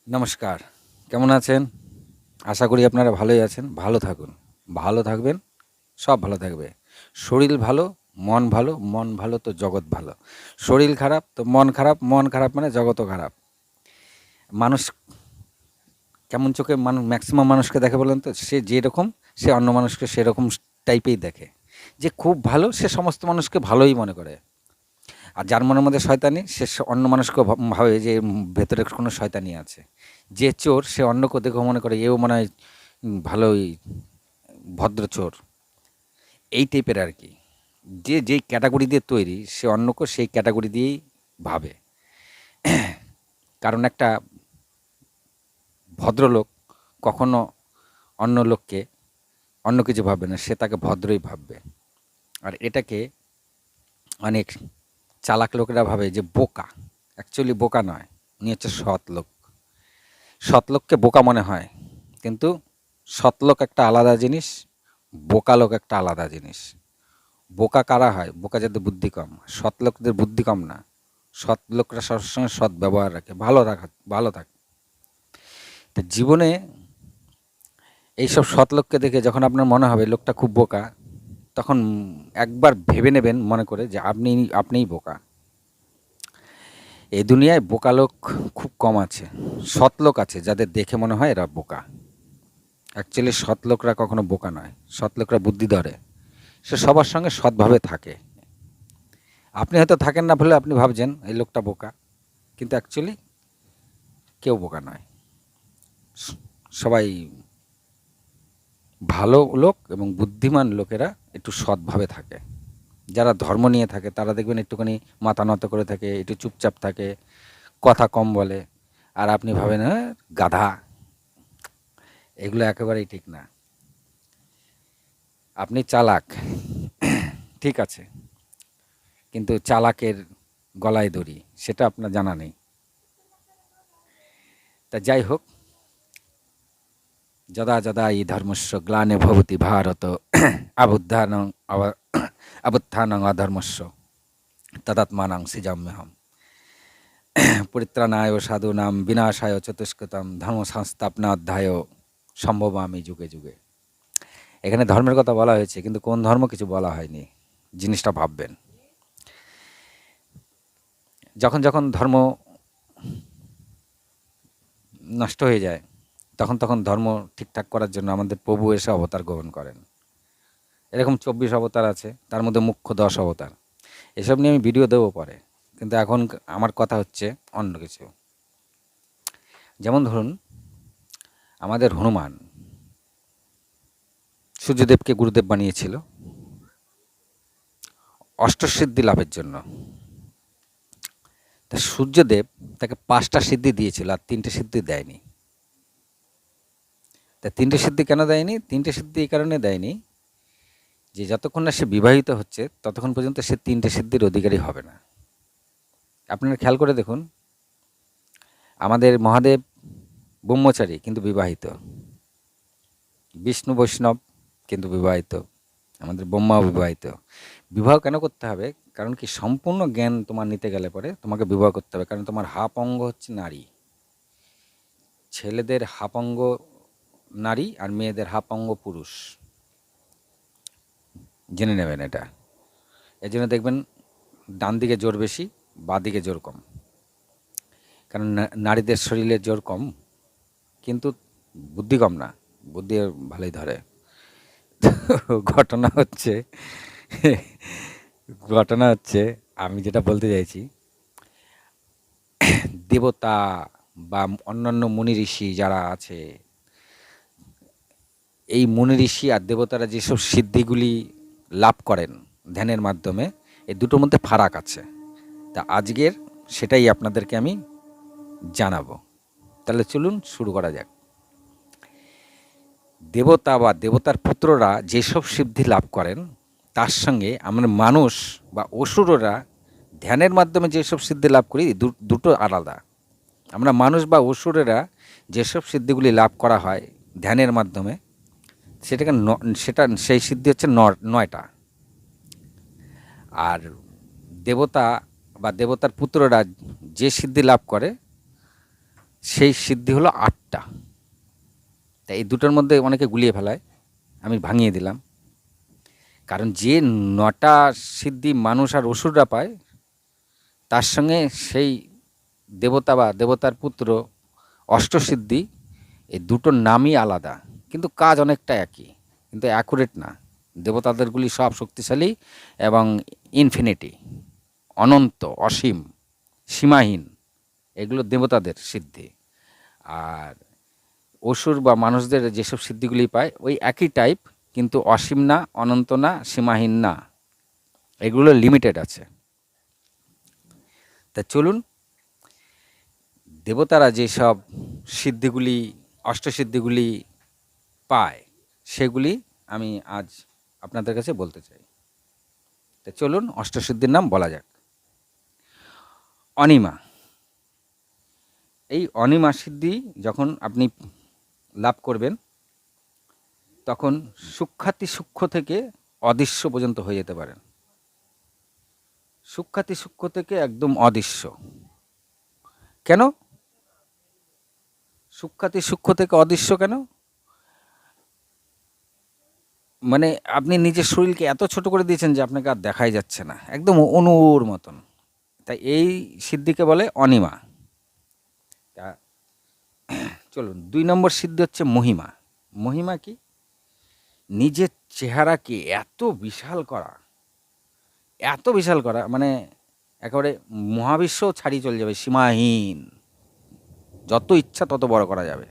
নমস্কার। কেমন আছেন? আশা করি আপনারা ভালোই আছেন। ভালো থাকুন। ভালো থাকবেন, সব ভালো থাকবে। শরীর ভালো, মন ভালো তো জগৎ ভালো। শরীর খারাপ তো মন খারাপ মানে জগৎও খারাপ। মানুষ কেমন চোখে ম্যাক্সিমাম মানুষকে দেখে বলেন তো? সে যেরকম সে অন্য মানুষকে সেরকম টাইপেই দেখে। যে খুব ভালো সে সমস্ত মানুষকে ভালোই মনে করে। আর যার মনের মধ্যে শয়তানি সে অন্য মানুষকেও ভাবে যে ভেতরে কোনো শয়তানি আছে। যে চোর সে অন্যকেও দেখে মনে করে এও মনে হয় ভালোই ভদ্র চোর। এই টাইপের আর কি। যে যেই ক্যাটাগরি দিয়ে তৈরি সে অন্যকেও সেই ক্যাটাগরি দিয়েই ভাবে। কারণ একটা ভদ্রলোক কখনো অন্য লোককে অন্য কিছু ভাববে না, সে তাকে ভদ্রই ভাববে। আর এটাকে অনেক চালাক লোকেরা ভাবে যে বোকা। অ্যাকচুয়ালি বোকা নয়, উনি হচ্ছে সৎ লোক। সৎ লোককে বোকা মনে হয়, কিন্তু সৎ লোক একটা আলাদা জিনিস, বোকা লোক একটা আলাদা জিনিস। বোকা কারা হয়? বোকা যাদের বুদ্ধি কম। সৎ লোকদের বুদ্ধি কম না, সৎ লোকরা সবসময় সৎ ব্যবহার রাখে, ভালো থাকে। তো জীবনে এইসব সৎ লোককে দেখে যখন আপনার মনে হবে লোকটা খুব বোকা, তখন একবার ভেবে নেবেন মনে করে যে আপনিই বোকা। এই দুনিয়ায় বোকা লোক খুব কম আছে, সৎ লোক আছে যাদের দেখে মনে হয় এরা বোকা। অ্যাকচুয়ালি সৎ লোকরা কখনো বোকা নয়, সৎ লোকরা বুদ্ধি ধরে, সে সবার সঙ্গে সৎভাবে থাকে। আপনি হয়তো থাকেন না বলে আপনি ভাবছেন এই লোকটা বোকা, কিন্তু অ্যাকচুয়ালি কেউ বোকা নয়। সবাই ভালো লোক এবং বুদ্ধিমান লোকেরা একটু সৎভাবে থাকে। যারা ধর্ম নিয়ে থাকে তারা দেখবেন একটুখানি মাথা নত করে থাকে, একটু চুপচাপ থাকে, কথা কম বলে। আর আপনি ভাবেন হ্যাঁ গাধা। এগুলো একেবারেই ঠিক না। আপনি চালাক, ঠিক আছে, কিন্তু চালাকের গলায় দড়ি সেটা আপনার জানা নেই। তা যাই হোক, যদা যদা ই ধর্মস্য গ্লানে ভবতি ভারত আবুদ্ধানং আবুত্থানং অধর্মস্য তদাত্মানং সৃজাম্যহম পরিত্রাণায় সাধুনাম বিনাশায় চতুষ্কৃতম ধর্ম সংস্থাপনাধ্যায় সম্ভবামি যুগে যুগে। এখানে ধর্মের কথা বলা হয়েছে, কিন্তু কোন ধর্ম কিছু বলা হয়নি। জিনিসটা ভাববেন। যখন যখন ধর্ম নষ্ট হয়ে যায় তখন তখন ধর্ম ঠিকঠাক করার জন্য আমাদের প্রভু এসে অবতার গ্রহণ করেন। এরকম 24 অবতার আছে, তার মধ্যে মুখ্য 10 অবতার। এসব নিয়ে আমি ভিডিও দেবো পরে, কিন্তু এখন আমার কথা হচ্ছে অন্য কিছু। যেমন ধরুন, আমাদের হনুমান সূর্যদেবকে গুরুদেব বানিয়েছিল অষ্টসিদ্ধি লাভের জন্য। তা সূর্যদেব তাকে 5টা সিদ্ধি দিয়েছিল, আর 3টে সিদ্ধি দেয়নি। তা 3টে সিদ্ধি কেন দেয়নি? 3টে সিদ্ধি এই কারণে দেয়নি যে যতক্ষণ না সে বিবাহিত হচ্ছে ততক্ষণ পর্যন্ত সে 3টে সিদ্ধির অধিকারী হবে না। আপনারা খেয়াল করে দেখুন, আমাদের মহাদেব ব্রহ্মচারী কিন্তু বিবাহিত, বিষ্ণু বৈষ্ণব কিন্তু বিবাহিত, আমাদের ব্রহ্মাও বিবাহিত। বিবাহ কেন করতে হবে? কারণ কি, সম্পূর্ণ জ্ঞান তোমার নিতে গেলে পরে তোমাকে বিবাহ করতে হবে, কারণ তোমার হাফ অঙ্গ হচ্ছে নারী। ছেলেদের হাফ অঙ্গ নারী আর মেয়েদের হাফ অঙ্গ পুরুষ। জেনে নেবেন এটা। এই জন্য দেখবেন ডান দিকে জোর বেশি, বাঁ দিকে জোর কম। কারণ নারীদের শরীরে জোর কম, কিন্তু বুদ্ধি কম না, বুদ্ধি ভালোই ধরে। ঘটনা হচ্ছে ঘটনা হচ্ছে আমি যেটা বলতে চাইছি, দেবতা বা অন্যান্য মুনি ঋষি যারা আছে, এই মুনি ঋষি আর দেবতারা যেসব সিদ্ধিগুলি লাভ করেন ধ্যানের মাধ্যমে, এই দুটোর মধ্যে ফারাক আছে। তা আজকের সেটাই আপনাদেরকে আমি জানাবো। তাহলে চলুন শুরু করা যাক। দেবতা বা দেবতার পুত্ররা যেসব সিদ্ধি লাভ করেন, তার সঙ্গে আমরা মানুষ বা অসুররা ধ্যানের মাধ্যমে যেসব সিদ্ধি লাভ করি, দুটো আলাদা। আমরা মানুষ বা অসুরেরা যেসব সিদ্ধিগুলি লাভ করা হয় ধ্যানের মাধ্যমে, সেই সিদ্ধি হচ্ছে 9টা। আর দেবতা বা দেবতার পুত্ররা যে সিদ্ধি লাভ করে সেই সিদ্ধি হলো 8টা। তাই এই দুটোর মধ্যে অনেকে গুলিয়ে ফেলায়, আমি ভাঙিয়ে দিলাম। কারণ যে 9টা সিদ্ধি মানুষ আর অসুররা পায়, তার সঙ্গে সেই দেবতা বা দেবতার পুত্র অষ্টসিদ্ধি, এই দুটোর নামই আলাদা, কিন্তু কাজ অনেকটা একই, কিন্তু অ্যাকুরেট না। দেবতাদেরগুলি সব শক্তিশালী এবং ইনফিনিটি, অনন্ত, অসীম, সীমাহীন, এগুলো দেবতাদের সিদ্ধি। আর অসুর বা মানুষদের যেসব সিদ্ধিগুলি পায় ওই একই টাইপ, কিন্তু অসীম না, অনন্ত না, সীমাহীন না, এগুলো লিমিটেড আছে। তা চলুন, দেবতারা যেসব সিদ্ধিগুলি, অষ্টসিদ্ধিগুলি পায়, সেগুলি আমি আজ আপনাদের কাছে বলতে চাই। তা চলুন অষ্টসিদ্ধির নাম বলা যাক। অনিমা। এই অনিমা সিদ্ধি যখন আপনি লাভ করবেন, তখন সূক্ষ্মাতি সূক্ষ্ম থেকে অদৃশ্য পর্যন্ত হয়ে যেতে পারেন। সূক্ষ্মাতি সূক্ষ্ম থেকে একদম অদৃশ্য। কেন সূক্ষ্মাতি সূক্ষ্ম থেকে অদৃশ্য কেন? মানে আপনি নিজের শরীরকে এত ছোট করে দিয়েছেন যে আপনাকে আর দেখাই যাচ্ছে না, একদম অণুর মতন। তাই এই সিদ্ধিকে বলে অনিমা। তা চলুন, 2 নম্বর সিদ্ধি হচ্ছে মহিমা। মহিমা কি? নিজের চেহারাকে এত বিশাল করা, এত বিশাল করা, মানে একেবারে মহাবিশ্ব ছাড়িয়ে চলে যাবে, সীমাহীন, যত ইচ্ছা তত বড় করা যাবে।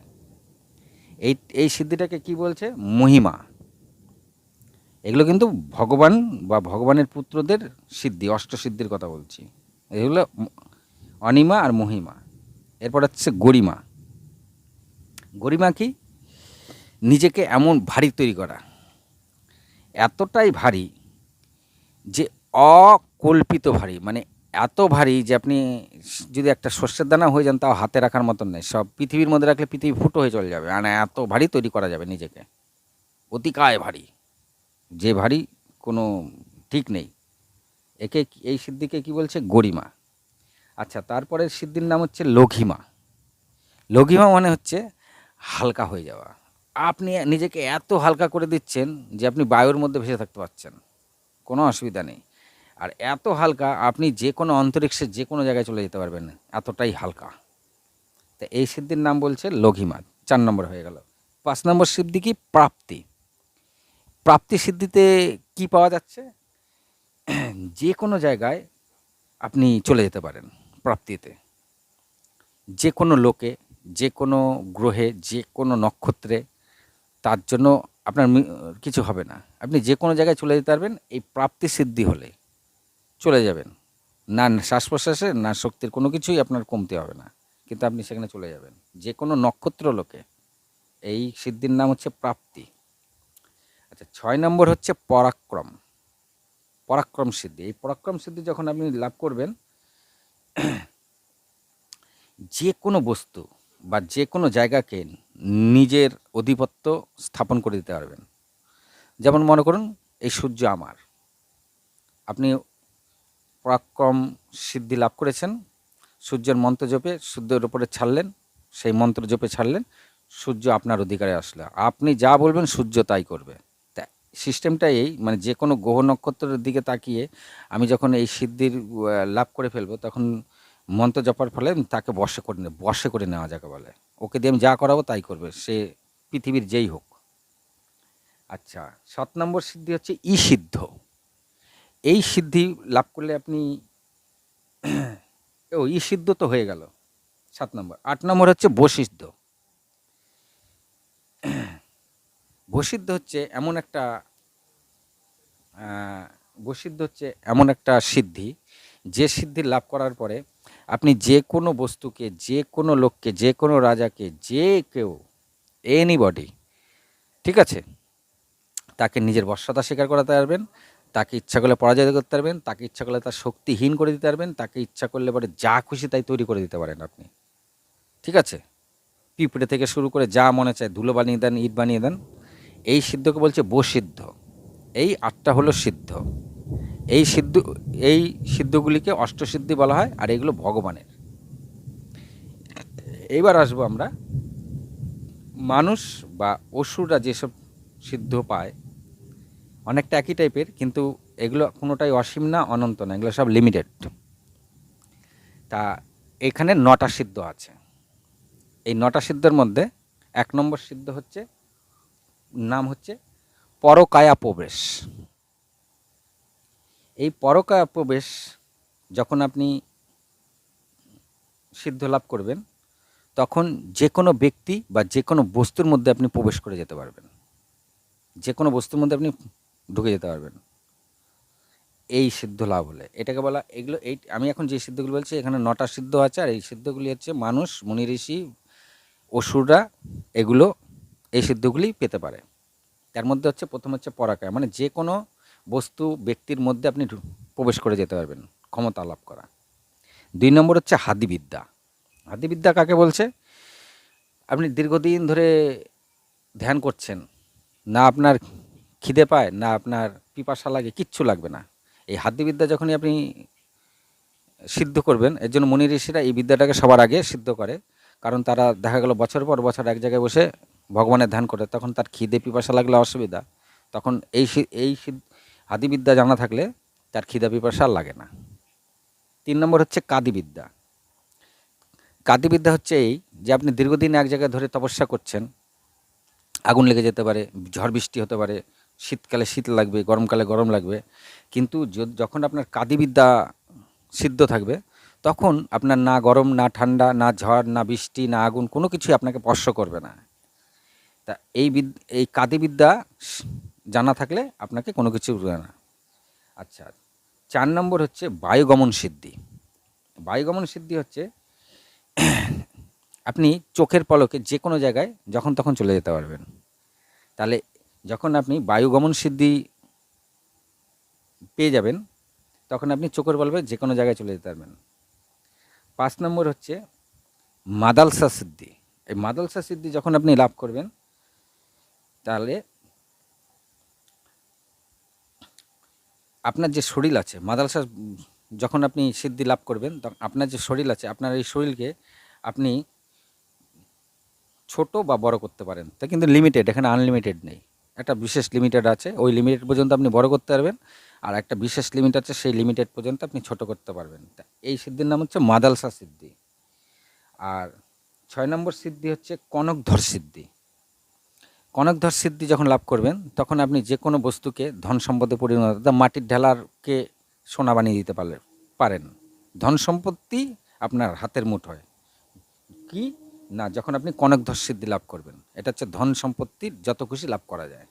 এই এই সিদ্ধিটাকে কি বলছে? মহিমা। এগুলো কিন্তু ভগবান বা ভগবানের পুত্রদের সিদ্ধি, অষ্টসিদ্ধির কথা বলছি। এগুলো অনিমা আর মহিমা। এরপর হচ্ছে গরিমা। গরিমা কি? নিজেকে এমন ভারী তৈরি করা, এতটাই ভারী যে অকল্পিত ভারী, মানে এত ভারী যে আপনি যদি একটা শস্যের দানা হয়ে যান তাও হাতে রাখার মতন নেই, সব পৃথিবীর মধ্যে রাখলে পৃথিবী ফুটো হয়ে চলে যাবে, মানে এত ভারী তৈরি করা যাবে নিজেকে, অতিকায় ভারী, যে ভারী কোনো ঠিক নেই। একে, এই সিদ্ধিকে কি বলছে? গরিমা। আচ্ছা, তারপরে সিদ্ধির নাম হচ্ছে লঘিমা। লঘিমা মানে হচ্ছে হালকা হয়ে যাওয়া। আপনি নিজেকে এত হালকা করে দিচ্ছেন যে আপনি বায়ুর মধ্যে ভেসে থাকতে পারছেন, কোনো অসুবিধা নেই। আর এত হালকা আপনি যে কোনো অন্তরিক্ষে যে কোনো জায়গায় চলে যেতে পারবেন, এতটাই হালকা। তো এই সিদ্ধির নাম বলছে লঘিমা। 4 নম্বর হয়ে গেল। 5 নম্বর সিদ্ধি কি? প্রাপ্তি। প্রাপ্তি সিদ্ধিতে কি পাওয়া যাচ্ছে? যে কোনো জায়গায় আপনি চলে যেতে পারেন প্রাপ্তিতে, যে কোনো লোকে, যে কোনো গ্রহে, যে কোনো নক্ষত্রে। তার জন্য আপনার কিছু হবে না, আপনি যে কোনো জায়গায় চলে যেতে পারবেন এই প্রাপ্তি সিদ্ধি হলে। চলে যাবেন, না শ্বাস প্রশ্বাসে না শক্তির কোনো কিছুই আপনার কমতে হবে না, কিন্তু আপনি সেখানে চলে যাবেন যে কোনো নক্ষত্র লোকে। এই সিদ্ধির নাম হচ্ছে প্রাপ্তি। আচ্ছা, 6 নম্বর হচ্ছে পরাক্রম। পরাক্রম সিদ্ধি। এই পরাক্রম সিদ্ধি যখন আপনি লাভ করবেন, যে কোনো বস্তু বা যে কোনো জায়গাকে নিজের আধিপত্য স্থাপন করে দিতে পারবেন। যেমন মনে করুন এই সূর্য আমার, আপনি পরাক্রম সিদ্ধি লাভ করেছেন, সূর্যের মন্ত্র জপে সূর্যের উপরে ছাড়লেন, সেই মন্ত্র জপে ছাড়লেন, সূর্য আপনার অধিকারে আসলে আপনি যা বলবেন সূর্য তাই করবে। তা সিস্টেমটা এই, মানে যে কোনো গ্রহ নক্ষত্রের দিকে তাকিয়ে আমি যখন এই সিদ্ধির লাভ করে ফেলবো, তখন মন্ত্র জপার ফলে তাকে বশে করে নেওয়া যাকে বলে। ওকে দিয়ে আমি যা করাবো তাই করবে, সে পৃথিবীর যেই হোক। আচ্ছা, 7 নম্বর সিদ্ধি হচ্ছে ই সিদ্ধ। এই সিদ্ধি লাভ করলে আপনি ই সিদ্ধ তো হয়ে গেল 7 নম্বর। 8 নম্বর হচ্ছে বসিদ্ধ। বসিদ্ধ হচ্ছে এমন একটা বসিদ্ধ হচ্ছে এমন একটা সিদ্ধি, যে সিদ্ধি লাভ করার পরে আপনি যে কোনো বস্তুকে, যে কোনো লোককে, যে কোনো রাজাকে, যে কেউ, এনিবডি, ঠিক আছে, তাকে নিজের বশ্যতা স্বীকার করাতে পারবেন, তাকে ইচ্ছা করলে পরাজয় করতে পারবেন, তাকে ইচ্ছা করলে তার শক্তিহীন করে দিতে পারবেন, তাকে ইচ্ছা করলে পরে যা খুশি তাই তৈরি করে দিতে পারেন আপনি, ঠিক আছে। পিঁপড়ে থেকে শুরু করে যা মনে চায় ধুলো বানিয়ে দেন, ইট বানিয়ে দেন। এই সিদ্ধকে বলছে বসিদ্ধ। এই 8টা হলো সিদ্ধ। এই সিদ্ধ, এই সিদ্ধগুলিকে অষ্টসিদ্ধি বলা হয়, আর এগুলো ভগবানের। এইবার আসবো আমরা মানুষ বা অসুররা যেসব সিদ্ধ পায় অনেকটা একই টাইপের, কিন্তু এগুলো কোনোটাই অসীম না, অনন্ত না, এগুলো সব লিমিটেড। তা এখানে 9টা সিদ্ধ আছে। এই 9টা সিদ্ধের মধ্যে 1 নম্বর সিদ্ধ হচ্ছে, নাম হচ্ছে পরকায়া প্রবেশ। এই পরকায়া প্রবেশ যখন আপনি সিদ্ধ লাভ করবেন, তখন যে কোনো ব্যক্তি বা যে কোনো বস্তুর মধ্যে আপনি প্রবেশ করে যেতে পারবেন, যে কোনো বস্তুর মধ্যে আপনি ঢুকে যেতে পারবেন এই সিদ্ধ লাভ হলে। এটাকে বলা, এগুলো এই আমি এখন যে সিদ্ধগুলো বলছি এখানে 9টা সিদ্ধ আছে, আর এই সিদ্ধগুলি হচ্ছে মানুষ, মুনি ঋষি, অসুররা এগুলো এই সিদ্ধগুলি পেতে পারে। তার মধ্যে হচ্ছে প্রথম হচ্ছে পরাকায়, মানে যে কোনো বস্তু ব্যক্তির মধ্যে আপনি প্রবেশ করে যেতে পারবেন, ক্ষমতা লাভ করা। 2 নম্বর হচ্ছে হাদিবিদ্যা। হাদিবিদ্যা কাকে বলছে? আপনি দীর্ঘদিন ধরে ধ্যান করছেন, না আপনার খিদে পায়, না আপনার পিপাসা লাগে, কিচ্ছু লাগবে না। এই হাদিবিদ্যা যখনই আপনি সিদ্ধ করবেন, এর জন্য মুনি ঋষিরা এই বিদ্যাটাকে সবার আগে সিদ্ধ করে। কারণ তারা দেখা গেল বছর পর বছর এক জায়গায় বসে ভগবানের ধ্যান করে, তখন তার খিদে পিপাসা লাগলে অসুবিধা, তখন এই হাদিবিদ্যা জানা থাকলে তার খিদা পিপাসা আর লাগে না। 3 নম্বর হচ্ছে কাদিবিদ্যা। কাদিবিদ্যা হচ্ছে এই যে আপনি দীর্ঘদিন এক জায়গায় ধরে তপস্যা করছেন, আগুন লেগে যেতে পারে, ঝড় বৃষ্টি হতে পারে, শীতকালে শীত লাগবে, গরমকালে গরম লাগবে, কিন্তু যখন আপনার কাদিবিদ্যা সিদ্ধ থাকবে, তখন আপনার না গরম, না ঠান্ডা, না ঝড়, না বৃষ্টি, না আগুন, কোনো কিছুই আপনাকে স্পর্শ করবে না। তা এই কাদিবিদ্যা জানা থাকলে আপনাকে কোনো কিছু উঠবে না। আচ্ছা, 4 নম্বর হচ্ছে বায়ুগমন সিদ্ধি। বায়ুগমন সিদ্ধি হচ্ছে আপনি চোখের পলকে যে কোনো জায়গায় যখন তখন চলে যেতে পারবেন। তাহলে যখন আপনি বায়ুগমন সিদ্ধি পেয়ে যাবেন, তখন আপনি চোখের পলকে যে কোনো জায়গায় চলে যেতে পারবেন। 5 নম্বর হচ্ছে মাদালসা সিদ্ধি। এই মাদালসা সিদ্ধি যখন আপনি লাভ করবেন, তাহলে আপনার যে শরীর আছে, মাদালসা যখন আপনি সিদ্ধি লাভ করবেন, তখন আপনার যে শরীর আছে, আপনার এই শরীরকে আপনি ছোট বা বড় করতে পারেন। তা কিন্তু লিমিটেড, এখানে আনলিমিটেড নেই, একটা বিশেষ লিমিটেড আছে, ওই লিমিটেড পর্যন্ত আপনি বড় করতে পারবেন, আর একটা বিশেষ লিমিট আছে, সেই লিমিটেড পর্যন্ত আপনি ছোট করতে পারবেন। তা এই সিদ্ধির নাম হচ্ছে মাদালসা সিদ্ধি। আর 6 নম্বর সিদ্ধি হচ্ছে কনকধর সিদ্ধি। কনকধর সিদ্ধি যখন লাভ করবেন, তখন আপনি যে কোনো বস্তুকে ধন সম্পদে পরিণত, মাটির ঢেলারকে সোনা বানিয়ে দিতে পারেন। ধন সম্পত্তি আপনার হাতের মুঠোয়। কি না, যখন আপনি কনকধর সিদ্ধি লাভ করবেন, এটা হচ্ছে ধন সম্পত্তির যত খুশি লাভ করা যায়।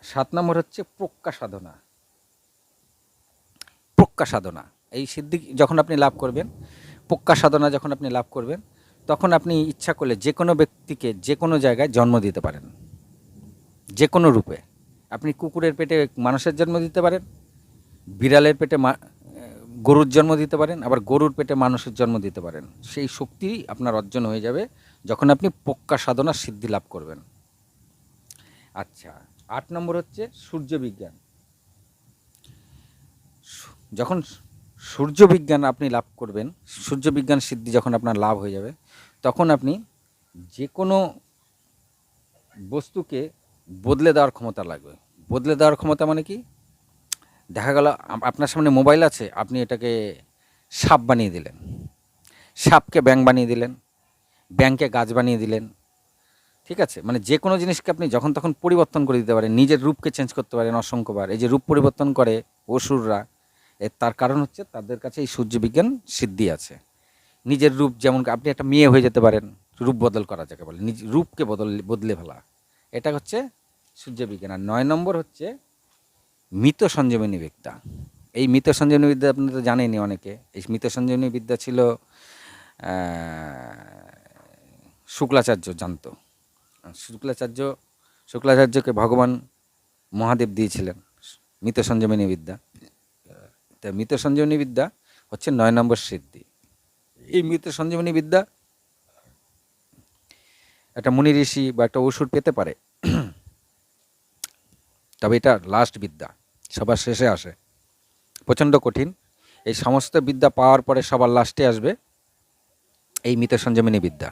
7 নম্বর হচ্ছে প্রজ্ঞা সাধনা। প্রজ্ঞা সাধনা, এই সিদ্ধি যখন আপনি লাভ করবেন, প্রজ্ঞা সাধনা যখন আপনি লাভ করবেন, তখন আপনি ইচ্ছা করলে যে কোনো ব্যক্তিকে যে কোনো জায়গায় জন্ম দিতে পারেন, যে কোনো রূপে। আপনি কুকুরের পেটে মানুষের জন্ম দিতে পারেন, বিড়ালের পেটে গরুর জন্ম দিতে পারেন, আবার গরুর পেটে মানুষের জন্ম দিতে পারেন। সেই শক্তি আপনার অর্জন হয়ে যাবে যখন আপনি প্রজ্ঞা সাধনার সিদ্ধি লাভ করবেন। আচ্ছা, 8 নম্বর হচ্ছে সূর্য বিজ্ঞান। যখন সূর্য বিজ্ঞান আপনি লাভ করবেন, সূর্য বিজ্ঞান সিদ্ধি যখন আপনার লাভ হয়ে যাবে, তখন আপনি যে কোনো বস্তুকে বদলে দেওয়ার ক্ষমতা লাগবে। বদলে দেওয়ার ক্ষমতা মানে কি? দেখা গেল আপনার সামনে মোবাইল আছে, আপনি এটাকে সাপ বানিয়ে দিলেন, সাপকে ব্যাঙ বানিয়ে দিলেন, ব্যাঙকে গাছ বানিয়ে দিলেন। ঠিক আছে, মানে যে কোনো জিনিসকে আপনি যখন তখন পরিবর্তন করে দিতে পারেন, নিজের রূপকে চেঞ্জ করতে পারেন অসংখ্যবার। এই যে রূপ পরিবর্তন করে অসুররা, তার কারণ হচ্ছে তাদের কাছে এই সূর্য বিজ্ঞান সিদ্ধি আছে। নিজের রূপ, যেমন আপনি একটা মেয়ে হয়ে যেতে পারেন, রূপ বদল করা যাকে বলে, নিজ রূপকে বদলে ফেলা, এটা হচ্ছে সূর্য বিজ্ঞান। আর 9 নম্বর হচ্ছে মৃত সঞ্জীবনী বিদ্যা। এই মৃত সঞ্জীবনী বিদ্যা আপনি তো জানেনই অনেকে। এই মৃত সঞ্জীবনী বিদ্যা ছিল শুক্লাচার্য জানতো। শুক্লাচার্যকে ভগবান মহাদেব দিয়েছিলেন মৃত সঞ্জীবনী বিদ্যা। তা মৃত সঞ্জীবনী বিদ্যা হচ্ছে 9 নম্বর সিদ্ধি। এই মৃত সঞ্জীবনী বিদ্যা একটা মুনি ঋষি বা একটা অসুর পেতে পারে, তবে এটা লাস্ট বিদ্যা, সবার শেষে আসে, প্রচণ্ড কঠিন। এই সমস্ত বিদ্যা পাওয়ার পরে সবার লাস্টে আসবে এই মৃত সঞ্জীবনী বিদ্যা।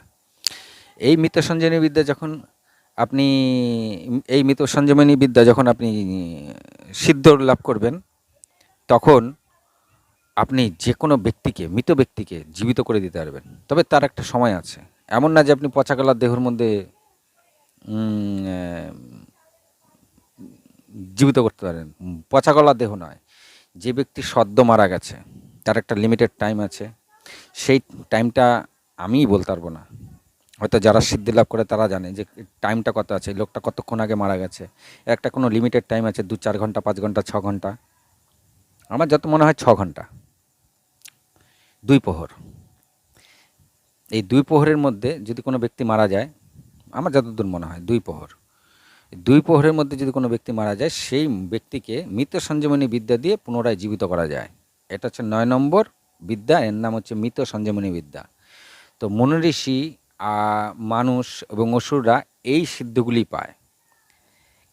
এই মৃত সঞ্জীবনী বিদ্যা যখন আপনি এই মৃত সঞ্জীবনী বিদ্যা যখন আপনি সিদ্ধ লাভ করবেন, তখন আপনি যে কোনো ব্যক্তিকে, মৃত ব্যক্তিকে জীবিত করে দিতে পারবেন। তবে তার একটা সময় আছে। এমন না যে আপনি পচা গলার দেহের মধ্যে জীবিত করতে পারেন। পচা গলা দেহ নয়, যে ব্যক্তি সদ্য মারা গেছে তার একটা লিমিটেড টাইম আছে। সেই টাইমটা আমিই বলতে পারবো না, হয়তো যারা সিদ্ধি লাভ করে তারা জানে যে টাইমটা কত আছে, লোকটা কতক্ষণ আগে মারা গেছে। একটা কোনো লিমিটেড টাইম আছে, 2-4 ঘন্টা, 5 ঘন্টা, 6 ঘন্টা। আমার যত মনে হয় 6 ঘন্টা, 2 প্রহর। এই 2 প্রহরের মধ্যে যদি কোনো ব্যক্তি মারা যায়, আমার যতদূর মনে হয় 2 প্রহর, 2 প্রহরের মধ্যে যদি কোনো ব্যক্তি মারা যায়, সেই ব্যক্তিকে মৃত সঞ্জীবনী বিদ্যা দিয়ে পুনরায় জীবিত করা যায়। এটা হচ্ছে 9 নম্বর বিদ্যা, এর নাম হচ্ছে মৃত সঞ্জীবনী বিদ্যা। তো মুনি ঋষি, মানুষ এবং অসুররা এই সিদ্ধিগুলি পায়।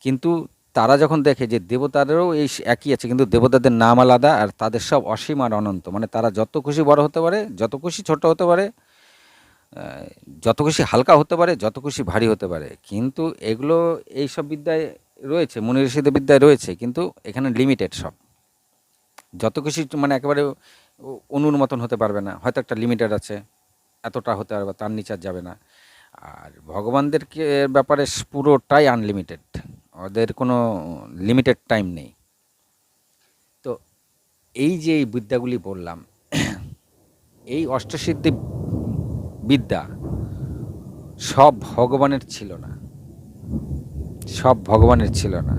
কিন্তু তারা যখন দেখে যে দেবতাদেরও এই একই আছে, কিন্তু দেবতাদের নাম আলাদা আর তাদের সব অসীম আর অনন্ত, মানে তারা যত খুশি বড় হতে পারে, যত খুশি ছোট হতে পারে, যত খুশি হালকা হতে পারে, যত খুশি ভারী হতে পারে। কিন্তু এগুলো এইসব বিদ্যায় রয়েছে, মুনি ঋষিদের বিদ্যায় রয়েছে, কিন্তু এখানে লিমিটেড সব। যত খুশি মানে একেবারে অণুর মতন হতে পারবে না, হয়তো একটা লিমিটেড আছে, এতটা হতে পারবে, তার নিচে আর যাবে না। আর ভগবানদেরকে ব্যাপারে পুরোটাই আনলিমিটেড, ওদের কোনো লিমিটেড টাইম নেই। তো এই যে এই বিদ্যাগুলি বললাম, এই অষ্টসিদ্ধি বিদ্যা সব ভগবানের ছিল না, সব ভগবানের ছিল না,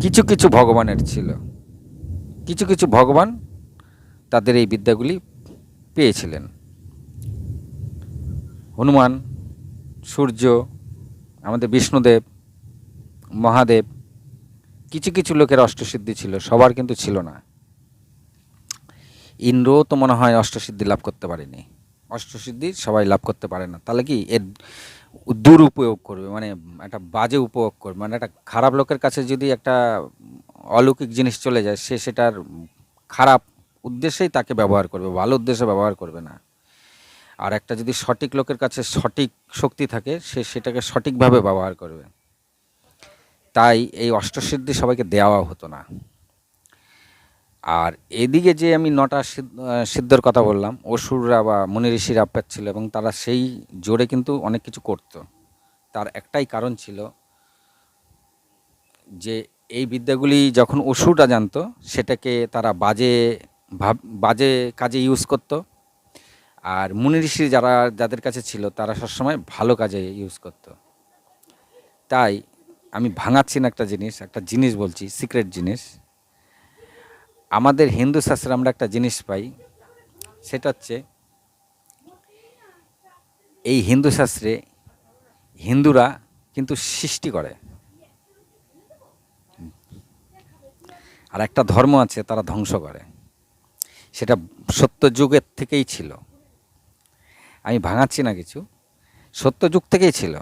কিছু কিছু ভগবানের ছিল। কিছু কিছু ভগবান তাদের এই বিদ্যাগুলি পেয়েছিলেন। হনুমান, সূর্য, আমাদের বিষ্ণুদেব, মহাদেব, কিছু কিছু লোকের অষ্টসিদ্ধি ছিল, সবার কিন্তু ছিল না। ইন্দ্রও তো মনে হয় অষ্টসিদ্ধি লাভ করতে পারেনি। অষ্টসিদ্ধি সবাই লাভ করতে পারে না। তাহলে কি এর দুরুপয়োগ করবে, মানে একটা বাজে উপয়োগ করবে, মানে একটা খারাপ লোকের কাছে যদি একটা অলৌকিক জিনিস চলে যায়, সে সেটার খারাপ উদ্দেশ্যেই তাকে ব্যবহার করবে, ভালো উদ্দেশ্যে ব্যবহার করবে না। আর একটা যদি সঠিক লোকের কাছে সঠিক শক্তি থাকে, সে সেটাকে সঠিকভাবে ব্যবহার করবে। তাই এই অষ্টসিদ্ধি সবাইকে দেওয়া হতো না। আর এদিকে যে আমি 9টা সিদ্ধর কথা বললাম, অসুররা বা মুনি ঋষিরা পাচ্ছিল এবং তারা সেই জোরে কিন্তু অনেক কিছু করত। তার একটাই কারণ ছিল যে এই বিদ্যাগুলি যখন অসুররা জানতো, সেটাকে তারা বাজে কাজে ইউজ করত। আর মুনি ঋষি যাদের কাছে ছিল, তারা সবসময় ভালো কাজে ইউজ করত। তাই আমি ভাঙাচ্ছি না একটা জিনিস বলছি, সিক্রেট জিনিস। আমাদের হিন্দু শাস্ত্রে আমরা একটা জিনিস পাই, সেটা হচ্ছে এই হিন্দু শাস্ত্রে হিন্দুরা কিন্তু সৃষ্টি করে, আর একটা ধর্ম আছে তারা ধ্বংস করে। সেটা সত্যযুগের থেকেই ছিল, আমি ভাঙাচ্ছি না কিছু, সত্যযুগ থেকেই ছিল।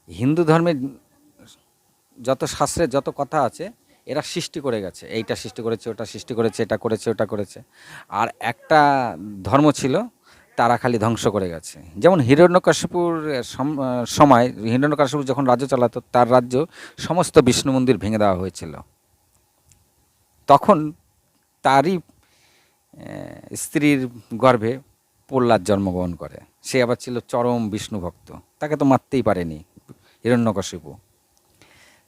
হিন্দু ধর্মের যত শাস্ত্রে যত কথা আছে, এরা সৃষ্টি করে গেছে, এইটা সৃষ্টি করেছে, ওটা সৃষ্টি করেছে, এটা করেছে, ওটা করেছে। আর একটা ধর্ম ছিল, তারা খালি ধ্বংস করে গেছে। যেমন হিরণ্যকশিপুর সময়, হিরণ্যকশিপু যখন রাজ্য চালাতো, তার রাজ্য সমস্ত বিষ্ণু মন্দির ভেঙে দেওয়া হয়েছিল। তখন তারই স্ত্রীর গর্ভে প্রহ্লাদ জন্মগ্রহণ করে। সে আবার ছিল চরম বিষ্ণু ভক্ত, তাকে তো মারতেই পারেনি হিরণ্যকশিপু।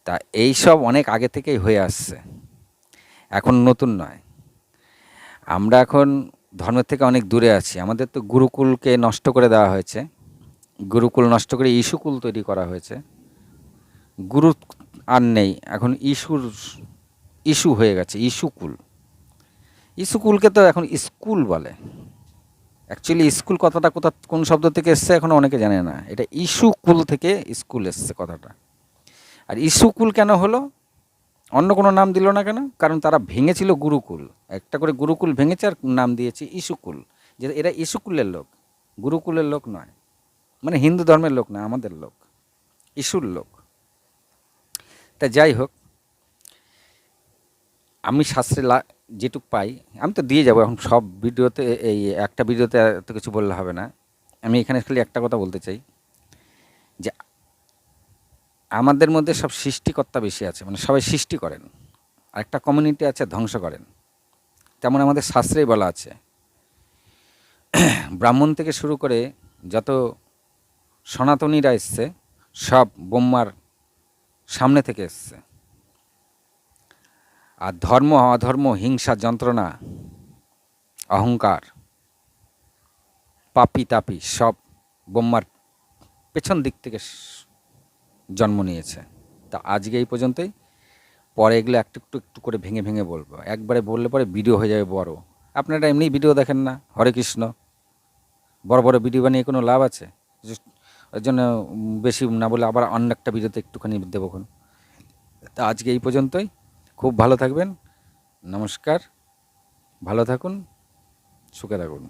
তা এইসব অনেক আগে থেকেই হয়ে আসছে, এখন নতুন নয়। আমরা এখন ধর্মের থেকে অনেক দূরে আছি। আমাদের তো গুরুকুলকে নষ্ট করে দেওয়া হয়েছে, গুরুকুল নষ্ট করে ইস্যুকুল তৈরি করা হয়েছে। গুরু আর নেই, এখন ইস্যু হয়ে গেছে, ইস্যুকুল। ইস্যুকুলকে তো এখন স্কুল বলে। অ্যাকচুয়ালি স্কুল কথাটা কোন শব্দ থেকে এসছে এখন অনেকে জানে না। এটা ইস্যুকুল থেকে স্কুল এসছে কথাটা। আর ইস্যুকুল কেন হলো, অন্য কোনো নাম দিল না কেন? কারণ তারা ভেঙেছিল গুরুকুল, একটা করে গুরুকুল ভেঙেছে আর নাম দিয়েছে ইস্যুকুল। যে এরা ইস্যুকুলের লোক, গুরুকুলের লোক নয়, মানে হিন্দু ধর্মের লোক না, আমাদের লোক, ইস্যুর লোক। তা যাই হোক, আমি শাস্ত্রে যেটুক পাই আমি তো দিয়ে যাবো এখন সব ভিডিওতে। এই একটা ভিডিওতে এত কিছু বললে হবে না। আমি এখানে খালি একটা কথা বলতে চাই যে আমাদের মধ্যে সব সৃষ্টিকর্তা বেশি আছে, মানে সবাই সৃষ্টি করেন, আর একটা কমিউনিটি আছে ধ্বংস করেন। তেমন আমাদের শাস্ত্রেই বলা আছে, ব্রাহ্মণ থেকে শুরু করে যত সনাতনীরা এসছে সব ব্রহ্মার সামনে থেকে এসছে। আর ধর্ম অধর্ম, হিংসা, যন্ত্রণা, অহংকার, পাপি তাপি সব ব্রহ্মার পেছন দিক থেকে জন্ম নিয়েছে। তা আজকে এই পর্যন্তই। পরে এগুলো একটু একটু একটু করে ভেঙে ভেঙে বলবো, একবারে বললে পরে ভিডিও হয়ে যাবে বড়। আপনারা এমনি ভিডিও দেখেন না, হরে কৃষ্ণ, বড় বড় ভিডিও বানিয়ে কোনো লাভ আছে? ওই জন্য বেশি না বলে আবার অন্য একটা ভিডিওতে একটুখানি দেবোক্ষণ। তা আজকে এই পর্যন্তই। খুব ভালো থাকবেন। নমস্কার। ভালো থাকুন, সুখে থাকুন।